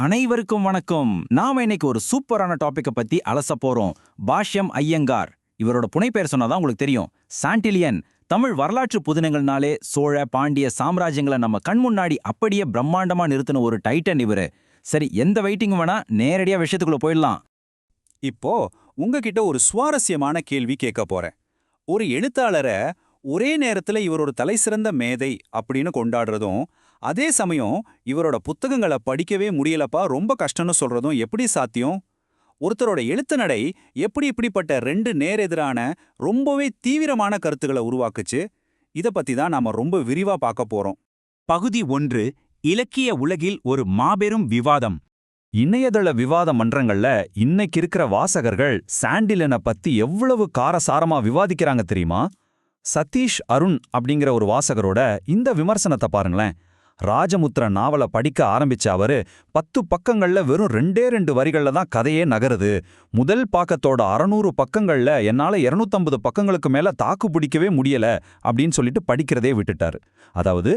அனைவருக்கும் வணக்கம். நாம இன்னைக்கு ஒரு சூப்பரான டாபிக்கை பத்தி அலச போறோம். பாஷ்யம் ஐயங்கார். இவரோட புனைப்பெயர் சொன்னாதான் உங்களுக்கு தெரியும். சாண்டிலியன். தமிழ் வரலாற்று புதினங்கள்னாலே சோழ பாண்டிய சாம்ராஜ்யங்களை நம்ம கண் முன்னாடி அப்படியே பிரம்மாண்டமா நிறுத்தின ஒரு டைட்டன் இவரு. சரி, எந்த வெயிட்டிங் வேணா நேரடியா விஷயத்துக்குள்ள போயிடலாம். இப்போ உங்ககிட்ட ஒரு சுவாரஸ்யமான கேள்வி கேட்க போறேன். ஒரு எழுத்தாளரை ஒரே நேரத்துல இவர் ஒரு தலைசிறந்த மேதை அப்படின்னு கொண்டாடுறதும், அதே சமயம் இவரோட புத்தகங்களை படிக்கவே முடியலப்பா, ரொம்ப கஷ்டம்னு சொல்றதும் எப்படி சாத்தியம்? ஒருத்தரோட எழுத்து நடை எப்படி இப்படிப்பட்ட ரெண்டு நேரெதிரான ரொம்பவே தீவிரமான கருத்துக்களை உருவாக்குச்சு? இத பத்தி தான் நாம ரொம்ப விரிவா பார்க்க போறோம். பகுதி 1. இலக்கிய உலகில் ஒரு மாபெரும் விவாதம். இணையதள விவாத மன்றங்கள்ல இன்னைக்கு இருக்கிற வாசகர்கள் சாண்டிலியனை பத்தி எவ்வளவு காரசாரமா விவாதிக்கிறாங்க தெரியுமா? சதீஷ் அருண் அப்படிங்கிற ஒரு வாசகரோட இந்த விமர்சனத்தை பாருங்களேன். ராஜமுத்ர நாவலை படிக்க ஆரம்பிச்ச அவரு 10 பக்கங்கள்ல வெறும் 2 வரிகள்ல தான் கதையே நகருது. முதல் பாக்கத்தோட 600 பக்கங்கள்ல என்னால 250 பக்கங்களுக்கு மேல தாக்கு பிடிக்கவே முடியல அப்படின்னு சொல்லிட்டு படிக்கிறதே விட்டுட்டாரு. அதாவது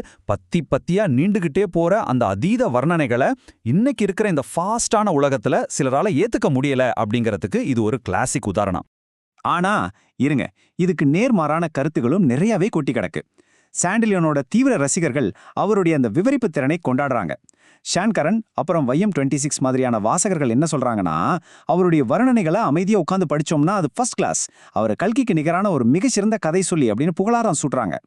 பத்தியா நீண்டுகிட்டே போற அந்த அதீத வர்ணனைகளை இன்னைக்கு இருக்கிற இந்த ஃபாஸ்டான உலகத்துல சிலரால ஏத்துக்க முடியல அப்படிங்கறதுக்கு இது ஒரு கிளாசிக் உதாரணம். ஆனா இருங்க, இதுக்கு நேர்மாறான கருத்துகளும் நிறையவே கொட்டி கிடக்கு. சாண்டிலியனோட தீவிர ரசிகர்கள் அவருடைய அந்த விவரிப்பு திறனை கொண்டாடுறாங்க. ஷான்கரன் அப்புறம் YM26 மாதிரியான வாசகர்கள் என்ன சொல்றாங்கன்னா, அவருடைய வர்ணனைகளை அமைதியா உட்காந்து படிச்சோம்னா அது ஃபர்ஸ்ட் கிளாஸ், அவர் கல்கிக்கு நிகரான ஒரு மிகச்சிறந்த கதை சொல்லி அப்படின்னு புகழாரம் சூட்டுறாங்க.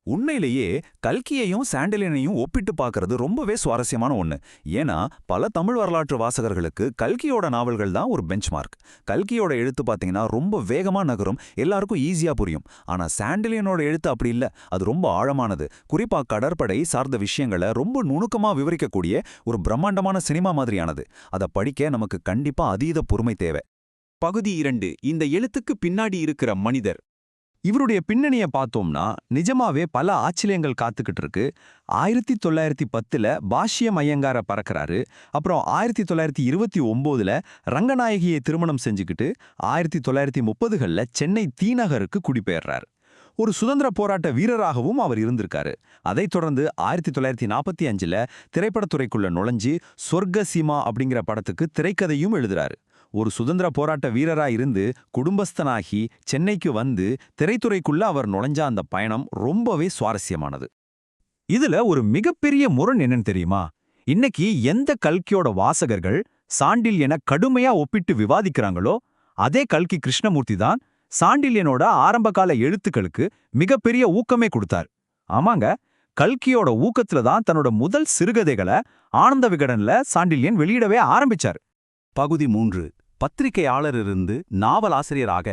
உண்மையிலேயே கல்கியையும் சாண்டிலியனையும் ஒப்பிட்டு பார்க்கறது ரொம்பவே சுவாரஸ்யமான ஒண்ணு. ஏன்னா பல தமிழ் வரலாற்று வாசகர்களுக்கு கல்கியோட நாவல்கள் தான் ஒரு பெஞ்ச்மார்க். கல்கியோட எழுத்து பார்த்தீங்கன்னா ரொம்ப வேகமா நகரும், எல்லாருக்கும் ஈஸியா புரியும். ஆனா சாண்டிலியனோட எழுத்து அப்படி இல்ல, அது ரொம்ப ஆழமானது. குறிப்பா கடற்படை சார்ந்த விஷயங்களை ரொம்ப நுணுக்கமா விவரிக்கக்கூடிய ஒரு பிரம்மாண்டமான சினிமா மாதிரியானது. அதை படிக்க நமக்கு கண்டிப்பா அதீத பொறுமை தேவை. பகுதி 2. இந்த எழுத்துக்கு பின்னாடி இருக்கிற மனிதர். இவருடைய பின்னணியை பார்த்தோம்னா நிஜமாவே பல ஆச்சரியங்கள் காத்துக்கிட்டு இருக்கு. 1910 பாஷ்யம் ஐயங்காரை பறக்கிறாரு. அப்புறம் 1929 ரங்கநாயகியை திருமணம் செஞ்சுக்கிட்டு 1930களில் சென்னை தீநகருக்கு குடிபெயர்றார். ஒரு சுதந்திர போராட்ட வீரராகவும் அவர் இருந்திருக்காரு. அதைத் தொடர்ந்து 1945 திரைப்படத்துறைக்குள்ள நுழைஞ்சு சொர்க்க சீமா அப்படிங்கிற படத்துக்கு திரைக்கதையும் எழுதுறாரு. ஒரு சுதந்திர போராட்ட வீரரா இருந்து குடும்பஸ்தனாகி சென்னைக்கு வந்து திரைத்துறைக்குள்ள அவர் நுழைஞ்ச அந்த பயணம் ரொம்பவே சுவாரஸ்யமானது. இதுல ஒரு மிகப்பெரிய முரண் என்னன்னு தெரியுமா? இன்னைக்கு எந்த கல்கியோட வாசகர்கள் சாண்டிலியனை கடுமையா ஒப்பிட்டு விவாதிக்கிறாங்களோ அதே கல்கி கிருஷ்ணமூர்த்தி தான் சாண்டிலியனோட ஆரம்பகால எழுத்துக்களுக்கு மிகப்பெரிய ஊக்கமே கொடுத்தார். ஆமாங்க, கல்கியோட ஊக்கத்துல தான் தன்னோட முதல் சிறுகதைகளை ஆனந்த விகடன்ல சாண்டிலியன் வெளியிடவே ஆரம்பிச்சார். பகுதி 3. பத்திரிகையாளரிலிருந்து நாவலாசிரியராக.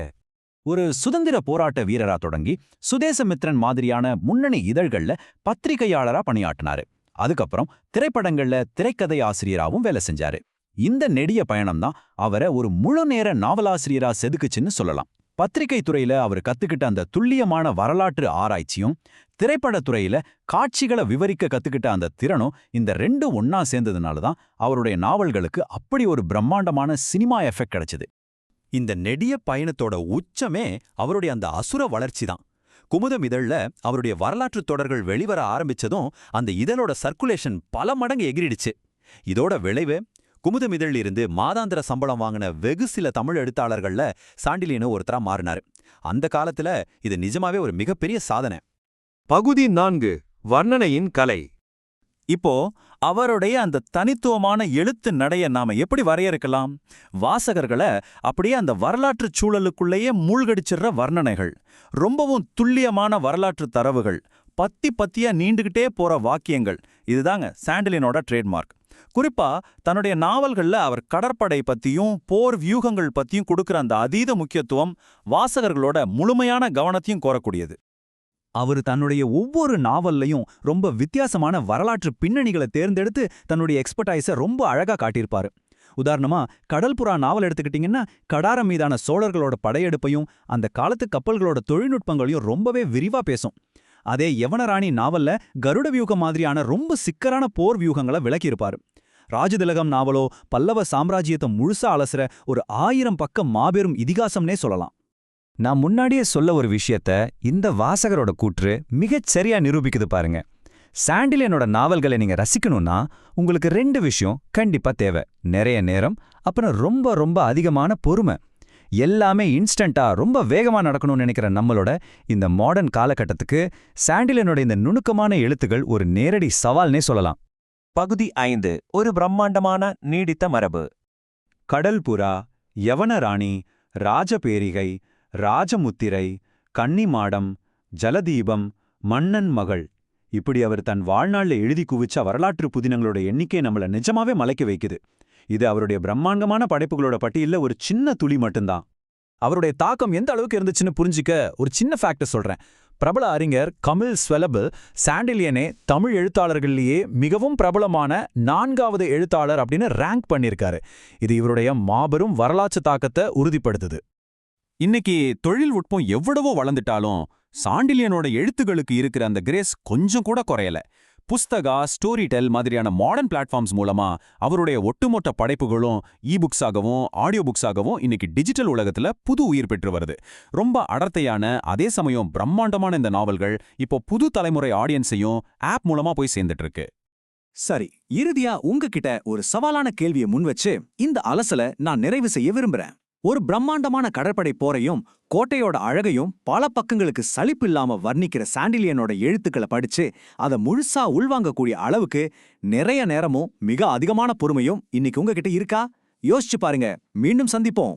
ஒரு சுதந்திர போராட்ட வீரரா தொடங்கி சுதேசமித்ரன் மாதிரியான முன்னணி இதழ்கள்ல பத்திரிகையாளரா பணியாற்றினாரு. அதுக்கப்புறம் திரைப்படங்கள்ல திரைக்கதை ஆசிரியராகவும் வேலை செஞ்சாரு. இந்த நெடிய பயணம் தான் அவரை ஒரு முழு நேர நாவலாசிரியரா செதுக்குச்சுன்னு சொல்லலாம். பத்திரிகை துறையில அவர் கத்துக்கிட்ட அந்த துல்லியமான வரலாற்று ஆராய்ச்சியும், திரைப்படத்துறையில காட்சிகளை விவரிக்க கத்துக்கிட்ட அந்த திறனும், இந்த ரெண்டும் ஒன்னா சேர்ந்ததுனால தான் அவருடைய நாவல்களுக்கு அப்படி ஒரு பிரம்மாண்டமான சினிமா எஃபெக்ட் கிடைச்சது. இந்த நெடிய பயணத்தோட உச்சமே அவருடைய அந்த அசுர வளர்ச்சி தான். குமுதம் இதழ்ல அவருடைய வரலாற்று தொடர்கள் வெளிவர ஆரம்பிச்சதும் அந்த இதழோட சர்க்குலேஷன் பல மடங்கு எகிரிடுச்சு. இதோட விளைவு, குமுதம் இதழில் இருந்து மாதாந்திர சம்பளம் வாங்கின வெகு சில தமிழ் எழுத்தாளர்கள்ல சாண்டிலியனும் ஒருத்தரா மாறினாரு. அந்த காலத்துல இது நிஜமாவே ஒரு மிகப்பெரிய சாதனை. பகுதி 4. வர்ணனையின் கலை. இப்போ அவருடைய அந்த தனித்துவமான எழுத்து நடைய நாம எப்படி வரையறுக்கலாம்? வாசகர்களை அப்படியே அந்த வரலாற்று சூழலுக்குள்ளேயே மூழ்கடிச்சிடுற வர்ணனைகள், ரொம்பவும் துல்லியமான வரலாற்று தரவுகள், பத்தியா நீண்டுகிட்டே போற வாக்கியங்கள், இதுதாங்க சாண்டிலியனோட ட்ரேட்மார்க். குறிப்பா தன்னுடைய நாவல்கள்ல அவர் கடற்படை பத்தியும் போர் வியூகங்கள் பத்தியும் கொடுக்கிற அந்த அதீத முக்கியத்துவம் வாசகர்களோட முழுமையான கவனத்தையும் கோரக்கூடியது. அவர் தன்னுடைய ஒவ்வொரு நாவல்லையும் ரொம்ப வித்தியாசமான வரலாற்று பின்னணிகளை தேர்ந்தெடுத்து தன்னுடைய எக்ஸ்பர்டைஸை ரொம்ப அழகா காட்டியிருப்பாரு. உதாரணமா கடல்புறா நாவல் எடுத்துக்கிட்டீங்கன்னா கடாரம் மீதான சோழர்களோட படையெடுப்பையும் அந்த காலத்து கப்பல்களோட தொழில்நுட்பங்களையும் ரொம்பவே விரிவா பேசும். அதே யவனராணி நாவல்ல கருட வியூகம் மாதிரியான ரொம்ப சிக்கலான போர் வியூகங்களை விளக்கியிருப்பாரு. ராஜதிலகம் நாவலோ பல்லவ சாம்ராஜ்யத்தை முழுசா அலசுற ஒரு 1000 பக்க மாபெரும் இதிகாசம்னே சொல்லலாம். நான் முன்னாடியே சொல்ல ஒரு விஷயத்த இந்த வாசகரோட கூற்று மிகச் சரியா நிரூபிக்குது பாருங்க. சாண்டிலியனோட நாவல்களை நீங்க ரசிக்கணும்னா உங்களுக்கு 2 விஷயம் கண்டிப்பா தேவை. நிறைய நேரம், அப்புறம் ரொம்ப ரொம்ப அதிகமான பொறுமை. எல்லாமே இன்ஸ்டன்ட்டா ரொம்ப வேகமா நடக்கணும்னு நினைக்கிற நம்மளோட இந்த மாடர்ன் காலகட்டத்துக்கு சாண்டிலியனோட இந்த நுணுக்கமான எழுத்துகள் ஒரு நேரடி சவால்னே சொல்லலாம். பகுதி 5 ஒரு பிரம்மாண்டமான நீடித்த மரபு. கடல் புறா, யவனராணி, ராஜபேரிகை, ராஜமுத்திரை, கன்னிமாடம், ஜலதீபம், மன்னன் மகள், இப்படி அவர் தன் வாழ்நாள்ல எழுதி குவிச்ச வரலாற்று புதினங்களோட எண்ணிக்கை நம்மள நிஜமாவே மலைக்க வைக்குது. இது அவருடைய பிரம்மாண்டமான படைப்புகளோட பட்டியல்ல ஒரு சின்ன துளி மட்டும்தான். அவருடைய தாக்கம் எந்த அளவுக்கு இருந்துச்சுன்னு புரிஞ்சிக்க ஒரு சின்ன ஃபேக்ட் சொல்றேன். பிரபல அறிஞர் கமில் ஸ்வெலபிள் சாண்டிலியனே தமிழ் எழுத்தாளர்கள்லேயே மிகவும் பிரபலமான 4வது எழுத்தாளர் அப்படின்னு ரேங்க் பண்ணியிருக்காரு. இது இவருடைய மாபெரும் வரலாற்று தாக்கத்தை உறுதிப்படுத்துது. இன்னைக்கு தொழில்நுட்பம் எவ்வளவோ வளர்ந்துட்டாலும் சாண்டிலியனோட எழுத்துகளுக்கு இருக்கிற அந்த கிரேஸ் கொஞ்சம் கூட குறையல. புஸ்தகா, ஸ்டோரி டெல் மாதிரியான மாடர்ன் பிளாட்ஃபார்ம்ஸ் மூலமா அவருடைய ஒட்டுமொத்த படைப்புகளும் புக்ஸாகவும் ஆடியோ புக்ஸாகவும் இன்னைக்கு டிஜிட்டல் உலகத்துல புது உயிர் பெற்று வருது. ரொம்ப அடர்த்தையான அதே சமயம் பிரம்மாண்டமான இந்த நாவல்கள் இப்போ புது தலைமுறை ஆடியன்ஸையும் ஆப் மூலமா போய் சேர்ந்துட்டு இருக்கு. சரி, இறுதியா உங்ககிட்ட ஒரு சவாலான கேள்வியை முன்வச்சு இந்த அலசலை நான் நிறைவு செய்ய விரும்புறேன். ஒரு பிரம்மாண்டமான கடற்படை போரையும் கோட்டையோட அழகையும் பல பக்கங்களுக்கு சலிப்பில்லாம வர்ணிக்கிற சாண்டிலியனோட எழுத்துக்களை படிச்சு அதை முழுசா உள்வாங்கக்கூடிய அளவுக்கு நிறைய நேரமும் மிக அதிகமான பொறுமையும் இன்னைக்கு உங்ககிட்ட இருக்கா? யோசிச்சு பாருங்க. மீண்டும் சந்திப்போம்.